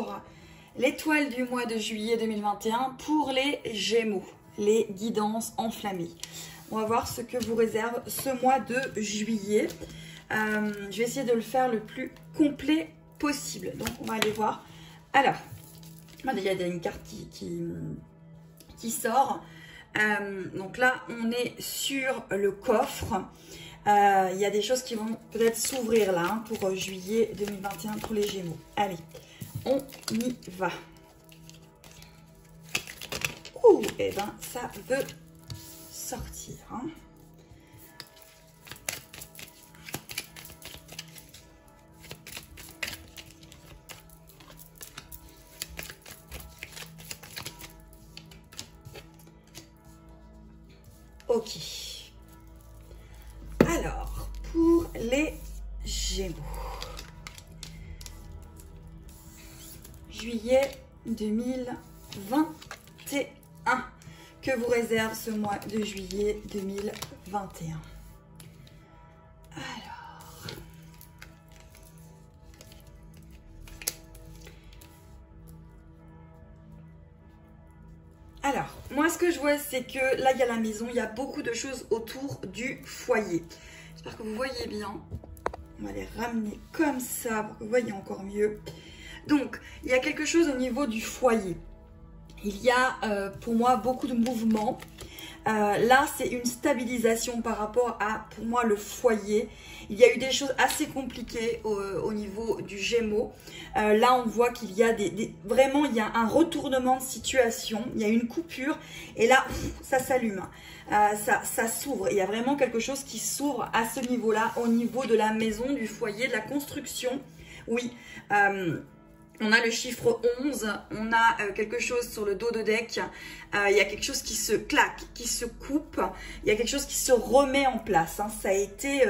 pour l'étoile du mois de juillet 2021 pour les Gémeaux, les guidances enflammées. On va voir ce que vous réserve ce mois de juillet. Je vais essayer de le faire le plus complet possible. Donc, on va aller voir. Alors, il y a une carte qui sort. Donc là, on est sur le coffre. Il y a des choses qui vont peut-être s'ouvrir là hein, pour juillet 2021 pour les Gémeaux. Allez, on y va. Ouh, et ben ça veut sortir. Hein. Ok. Alors, pour les Gémeaux. Juillet 2021. Que vous réserve ce mois de juillet 2021. Alors, moi ce que je vois c'est que là il y a la maison, il y a beaucoup de choses autour du foyer. J'espère que vous voyez bien. On va les ramener comme ça pour que vous voyez encore mieux. Donc, il y a quelque chose au niveau du foyer. Il y a pour moi beaucoup de mouvements. Là, c'est une stabilisation par rapport à, pour moi, le foyer. Il y a eu des choses assez compliquées au niveau du Gémeaux. Là, on voit qu'il y a vraiment, il y a un retournement de situation. Il y a une coupure et là, ça s'allume. Ça s'ouvre. Il y a vraiment quelque chose qui s'ouvre à ce niveau-là, au niveau de la maison, du foyer, de la construction. Oui. On a le chiffre 11, on a quelque chose sur le dos de deck, il y a quelque chose qui se claque, qui se coupe, il y a quelque chose qui se remet en place. Hein. Ça a été,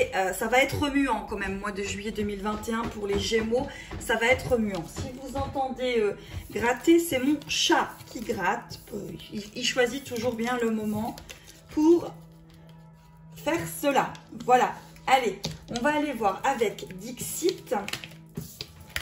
ça va être remuant quand même, mois de juillet 2021 pour les Gémeaux, ça va être remuant. Si vous entendez gratter, c'est mon chat qui gratte, il choisit toujours bien le moment pour faire cela. Voilà, allez, on va aller voir avec Dixit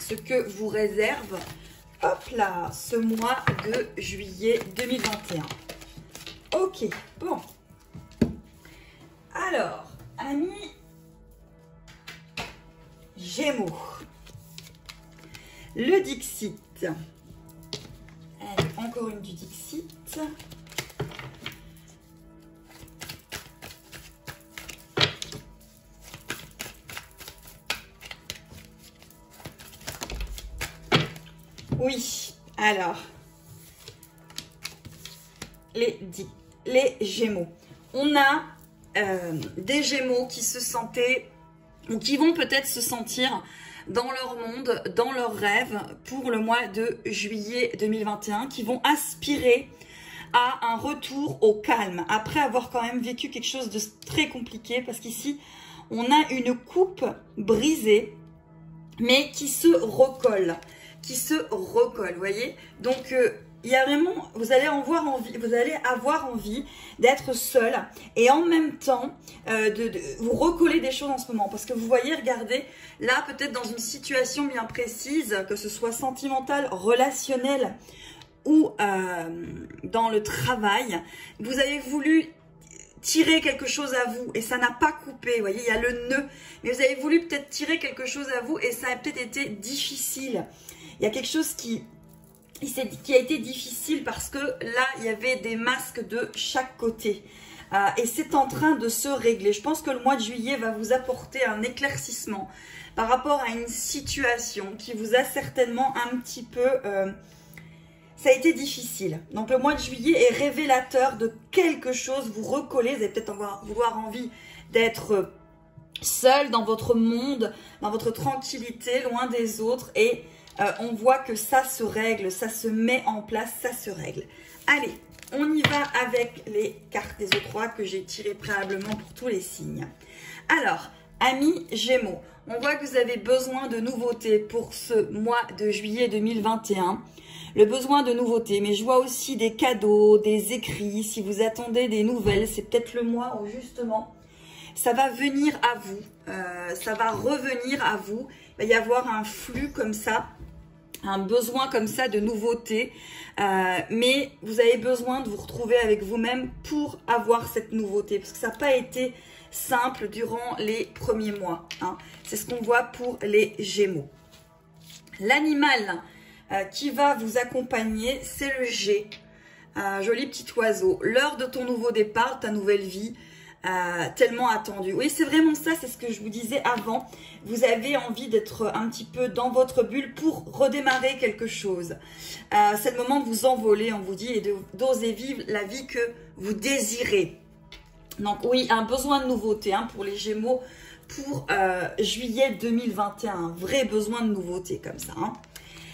ce que vous réserve, hop là, ce mois de juillet 2021. Ok, bon. Alors, amis Gémeaux, le Dixit. Allez, encore une du Dixit. Oui, alors, les Gémeaux. On a des Gémeaux qui se sentaient, ou qui vont peut-être se sentir dans leur monde, dans leurs rêves pour le mois de juillet 2021, qui vont aspirer à un retour au calme, après avoir quand même vécu quelque chose de très compliqué, parce qu'ici, on a une coupe brisée, mais qui se recolle. Vous voyez. Donc il y a vraiment, vous allez avoir envie d'être seul et en même temps de vous recoller des choses en ce moment, parce que vous voyez, regardez là, peut-être dans une situation bien précise, que ce soit sentimentale, relationnelle ou dans le travail, vous avez voulu tirer quelque chose à vous et ça n'a pas coupé, vous voyez, il y a le nœud, mais vous avez voulu peut-être tirer quelque chose à vous et ça a peut-être été difficile. Il y a quelque chose qui a été difficile parce que là, il y avait des masques de chaque côté. Et c'est en train de se régler. Je pense que le mois de juillet va vous apporter un éclaircissement par rapport à une situation qui vous a certainement un petit peu... ça a été difficile. Donc le mois de juillet est révélateur de quelque chose. Vous recollez, vous allez peut-être vouloir envie d'être seul dans votre monde, dans votre tranquillité, loin des autres. Et on voit que ça se règle, ça se met en place, ça se règle. Allez, on y va avec les cartes des O3 que j'ai tirées préalablement pour tous les signes. Alors, amis Gémeaux, on voit que vous avez besoin de nouveautés pour ce mois de juillet 2021. Le besoin de nouveautés, mais je vois aussi des cadeaux, des écrits. Si vous attendez des nouvelles, c'est peut-être le mois où justement ça va venir à vous, ça va revenir à vous. Il va y avoir un flux comme ça un besoin comme ça de nouveauté, mais vous avez besoin de vous retrouver avec vous-même pour avoir cette nouveauté, parce que ça n'a pas été simple durant les premiers mois, hein. C'est ce qu'on voit pour les Gémeaux. L'animal qui va vous accompagner, c'est le G, joli petit oiseau. L'heure de ton nouveau départ, ta nouvelle vie, tellement attendue. Oui, c'est vraiment ça, c'est ce que je vous disais avant. Vous avez envie d'être un petit peu dans votre bulle pour redémarrer quelque chose. C'est le moment de vous envoler, on vous dit, et d'oser vivre la vie que vous désirez. Donc oui, un besoin de nouveauté, hein, pour les Gémeaux pour juillet 2021. Un vrai besoin de nouveauté comme ça, hein.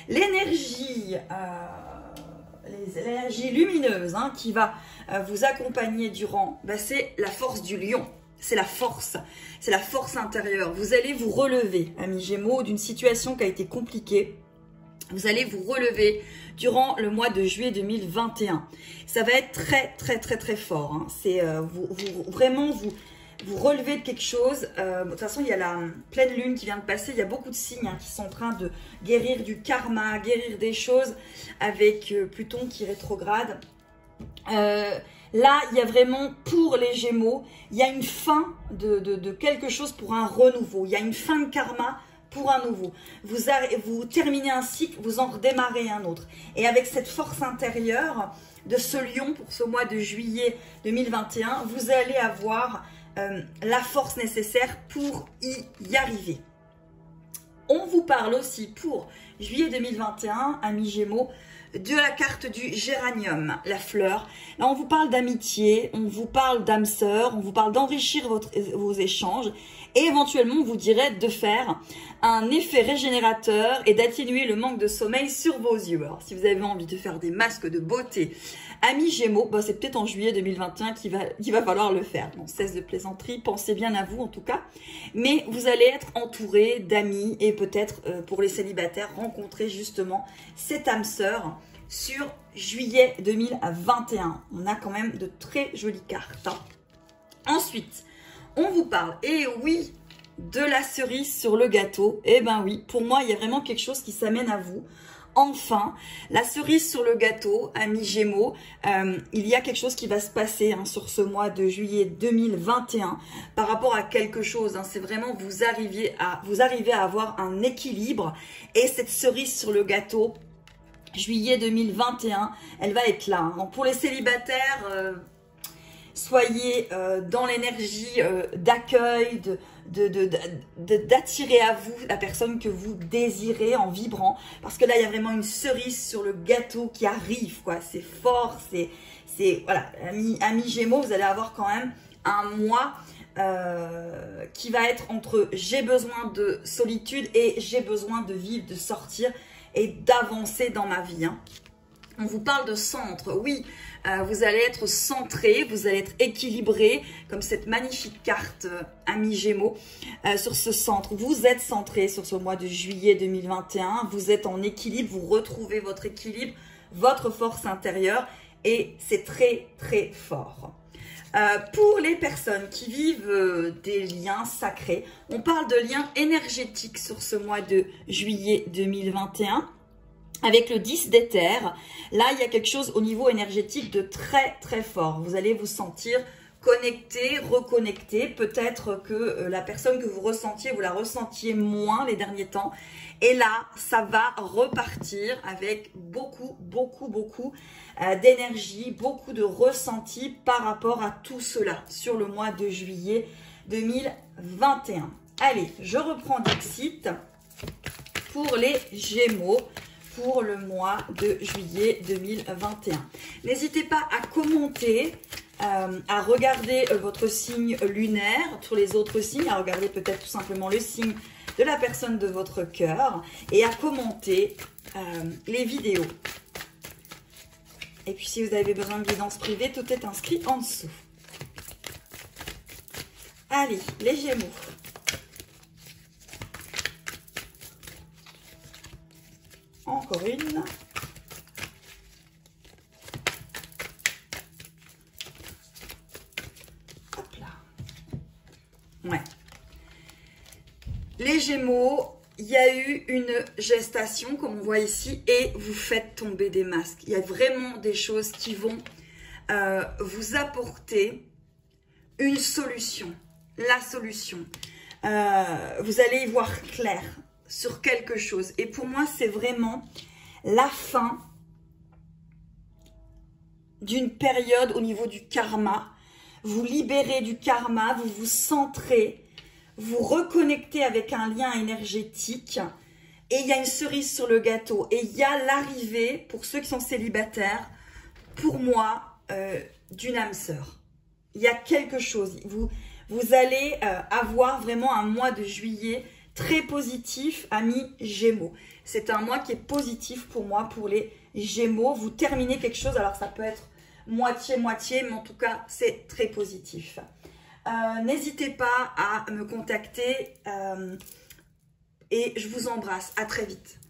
L'énergie lumineuse, hein, qui va vous accompagner durant, c'est la force du lion. C'est la force intérieure. Vous allez vous relever, amis Gémeaux, d'une situation qui a été compliquée. Vous allez vous relever durant le mois de juillet 2021. Ça va être très, très, très, très fort, hein. C'est vraiment vous relevez de quelque chose. De toute façon, il y a la pleine lune qui vient de passer. Il y a beaucoup de signes, hein, qui sont en train de guérir du karma, guérir des choses avec Pluton qui rétrograde. Là, il y a vraiment, pour les Gémeaux, il y a une fin de quelque chose pour un renouveau. Il y a une fin de karma pour un nouveau. Vous terminez un cycle, vous en redémarrez un autre. Et avec cette force intérieure de ce lion pour ce mois de juillet 2021, vous allez avoir la force nécessaire pour y arriver. On vous parle aussi pour juillet 2021, amis Gémeaux, de la carte du géranium, la fleur. Là, on vous parle d'amitié, on vous parle d'âme sœur, on vous parle d'enrichir vos échanges et éventuellement, on vous dirait de faire un effet régénérateur et d'atténuer le manque de sommeil sur vos yeux. Alors, si vous avez envie de faire des masques de beauté, amis Gémeaux, c'est peut-être en juillet 2021 qu'il va falloir le faire. Bon, cesse de plaisanterie, pensez bien à vous en tout cas. Mais vous allez être entouré d'amis et peut-être pour les célibataires, rencontrer justement cette âme sœur sur juillet 2021. On a quand même de très jolies cartes, hein. Ensuite, on vous parle, et oui, de la cerise sur le gâteau. Eh ben oui, pour moi, il y a vraiment quelque chose qui s'amène à vous. Enfin, la cerise sur le gâteau, amis Gémeaux, il y a quelque chose qui va se passer, hein, sur ce mois de juillet 2021 par rapport à quelque chose, hein. C'est vraiment vous arrivez à avoir un équilibre et cette cerise sur le gâteau, juillet 2021, elle va être là, hein. Donc pour les célibataires, soyez dans l'énergie d'accueil, d'attirer à vous la personne que vous désirez en vibrant. Parce que là, il y a vraiment une cerise sur le gâteau qui arrive, quoi. C'est fort, voilà, amis Gémeaux, vous allez avoir quand même un mois qui va être entre j'ai besoin de solitude et j'ai besoin de vivre, de sortir et d'avancer dans ma vie, hein. On vous parle de centre, oui, vous allez être centré, vous allez être équilibré, comme cette magnifique carte, amis Gémeaux, sur ce centre. Vous êtes centré sur ce mois de juillet 2021, vous êtes en équilibre, vous retrouvez votre équilibre, votre force intérieure, et c'est très, très fort. Pour les personnes qui vivent des liens sacrés, on parle de liens énergétiques sur ce mois de juillet 2021. Avec le 10 d'éther, là, il y a quelque chose au niveau énergétique de très, très fort. Vous allez vous sentir connecté, reconnecté. Peut-être que la personne que vous ressentiez, vous la ressentiez moins les derniers temps. Et là, ça va repartir avec beaucoup, beaucoup, beaucoup d'énergie, beaucoup de ressenti par rapport à tout cela sur le mois de juillet 2021. Allez, je reprends Dixit pour les Gémeaux pour le mois de juillet 2021. N'hésitez pas à commenter, à regarder votre signe lunaire, tous les autres signes, à regarder peut-être tout simplement le signe de la personne de votre cœur et à commenter les vidéos. Et puis si vous avez besoin de guidance privée, tout est inscrit en dessous. Allez, les Gémeaux. Encore une. Hop là. Ouais. Les Gémeaux, il y a eu une gestation, comme on voit ici, et vous faites tomber des masques. Il y a vraiment des choses qui vont vous apporter une solution, la solution. Vous allez y voir clair sur quelque chose. Et pour moi, c'est vraiment la fin d'une période au niveau du karma. Vous libérez du karma, vous vous centrez, vous reconnectez avec un lien énergétique. Et il y a une cerise sur le gâteau. Et il y a l'arrivée, pour ceux qui sont célibataires, pour moi, d'une âme sœur. Il y a quelque chose. Vous allez avoir vraiment un mois de juillet très positif, amis Gémeaux. C'est un mois qui est positif pour moi, pour les Gémeaux. Vous terminez quelque chose, alors ça peut être moitié-moitié, mais en tout cas, c'est très positif. N'hésitez pas à me contacter et je vous embrasse. À très vite.